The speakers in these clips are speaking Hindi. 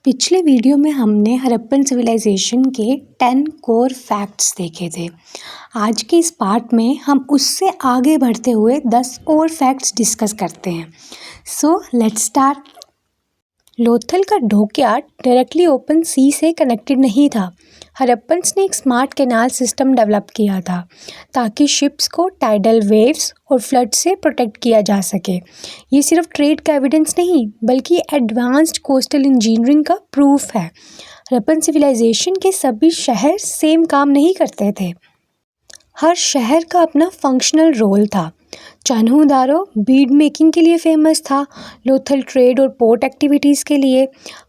पिछले वीडियो में हमने हड़प्पन सिविलाइजेशन के 10 कोर फैक्ट्स देखे थे। आज के इस पार्ट में हम उससे आगे बढ़ते हुए 10 और फैक्ट्स डिस्कस करते हैं। So let's start. लोथल का डॉकयार्ड डायरेक्टली ओपन सी से कनेक्टेड नहीं था। हड़प्पन्स ने एक स्मार्ट कैनाल सिस्टम डेवलप किया था ताकि शिप्स को टाइडल वेव्स और फ्लड से प्रोटेक्ट किया जा सके। ये सिर्फ ट्रेड का एविडेंस नहीं बल्कि एडवांस्ड कोस्टल इंजीनियरिंग का प्रूफ है। हड़प्पन सिविलाइजेशन के सभी शहर सेम काम नहीं करते थे। हर शहर का अपना फंक्शनल रोल था। चान्होदारो बीड मेकिंग के लिए फेमस था, लोथल ट्रेड और पोर्ट एक्टिविटीज़ के लिए,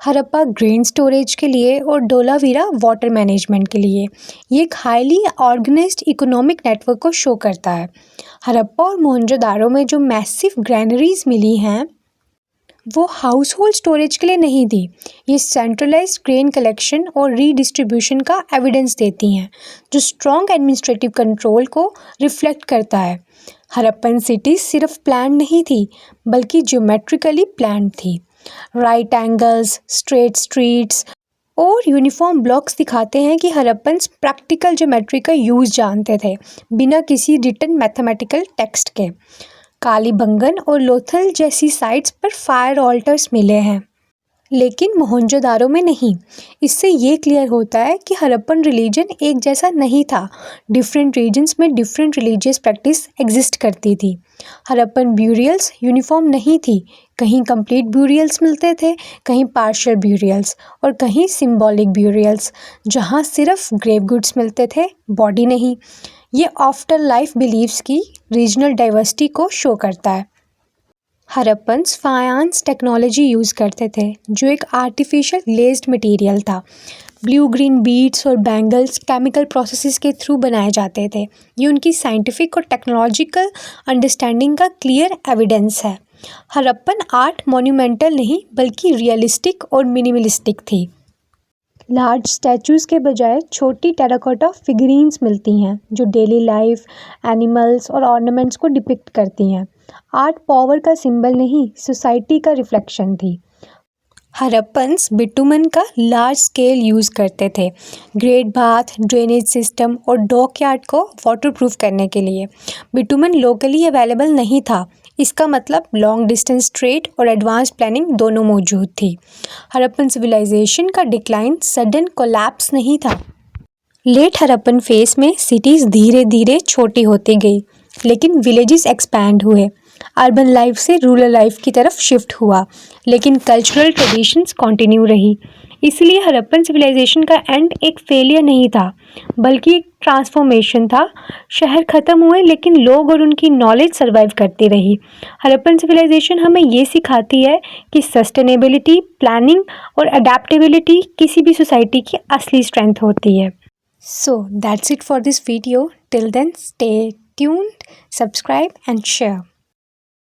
हड़प्पा ग्रेन स्टोरेज के लिए और धोलावीरा वाटर मैनेजमेंट के लिए। ये एक हाईली ऑर्गेनाइज्ड इकोनॉमिक नेटवर्क को शो करता है। हड़प्पा और मोहनजोदारो में जो मैसिव ग्रैनरीज मिली हैं वो हाउस होल्ड स्टोरेज के लिए नहीं थी। ये सेंट्रलाइज्ड ग्रेन कलेक्शन और रीडिस्ट्रीब्यूशन का एविडेंस देती हैं, जो स्ट्रॉन्ग एडमिनिस्ट्रेटिव कंट्रोल को रिफ्लेक्ट करता है। हड़प्पन सिटी सिर्फ प्लान नहीं थी बल्कि ज्योमेट्रिकली प्लान थी। राइट एंगल्स, स्ट्रेट स्ट्रीट्स और यूनिफॉर्म ब्लॉक्स दिखाते हैं कि हड़प्पन्स प्रैक्टिकल ज्योमेट्री का यूज़ जानते थे बिना किसी रिटन मैथमेटिकल टेक्स्ट के। कालीबंगन और लोथल जैसी साइट्स पर फायर ऑल्टर्स मिले हैं, लेकिन मोहनजोदारो में नहीं। इससे ये क्लियर होता है कि हड़प्पन रिलीजन एक जैसा नहीं था। डिफरेंट रीजन्स में डिफरेंट रिलीजियस प्रैक्टिस एग्जिस्ट करती थी। हड़प्पन ब्यूरियल्स यूनिफॉर्म नहीं थी। कहीं कंप्लीट ब्यूरियल्स मिलते थे, कहीं पार्शियल ब्यूरियल्स और कहीं सिंबॉलिक ब्यूरियल्स, जहाँ सिर्फ ग्रेव गुड्स मिलते थे, बॉडी नहीं। ये आफ्टर लाइफ बिलीव्स की रीजनल डाइवर्सिटी को शो करता है। हड़प्पन्स फायांस टेक्नोलॉजी यूज़ करते थे, जो एक आर्टिफिशियल ग्लेज्ड मटेरियल था। ब्लू ग्रीन बीड्स और बैंगल्स केमिकल प्रोसेसेस के थ्रू बनाए जाते थे। ये उनकी साइंटिफिक और टेक्नोलॉजिकल अंडरस्टैंडिंग का क्लियर एविडेंस है। हड़प्पन आर्ट मॉन्यूमेंटल नहीं बल्कि रियलिस्टिक और मिनिमलिस्टिक थी। लार्ज स्टैचूज़ के बजाय छोटी टेराकोटा फिगरीन्स मिलती हैं, जो डेली लाइफ, एनिमल्स और ऑर्नामेंट्स को डिपिक्ट करती हैं। आर्ट पावर का सिंबल नहीं, सोसाइटी का रिफ्लेक्शन थी। हड़प्पन्स बिटुमन का लार्ज स्केल यूज़ करते थे, ग्रेट बाथ, ड्रेनेज सिस्टम और डॉकयार्ड को वाटरप्रूफ करने के लिए। बिटुमन लोकली अवेलेबल नहीं था, इसका मतलब लॉन्ग डिस्टेंस ट्रेड और एडवांस प्लानिंग दोनों मौजूद थी। हड़प्पन सिविलाइजेशन का डिक्लाइन सडन कोलैप्स नहीं था। लेट हड़प्पन फेज में सिटीज़ धीरे धीरे छोटी होती गई, लेकिन विलेजेस एक्सपैंड हुए। अर्बन लाइफ से रूरल लाइफ की तरफ शिफ्ट हुआ, लेकिन कल्चरल ट्रेडिशंस कंटिन्यू रही। इसलिए हड़प्पन सिविलाइजेशन का एंड एक फेलियर नहीं था बल्कि एक ट्रांसफॉर्मेशन था। शहर ख़त्म हुए लेकिन लोग और उनकी नॉलेज सर्वाइव करती रही। हड़प्पन सिविलाइजेशन हमें ये सिखाती है कि सस्टेनेबिलिटी, प्लानिंग और अडेप्टेबिलिटी किसी भी सोसाइटी की असली स्ट्रेंथ होती है। So that's it for this video. Till then stay tuned, subscribe and share.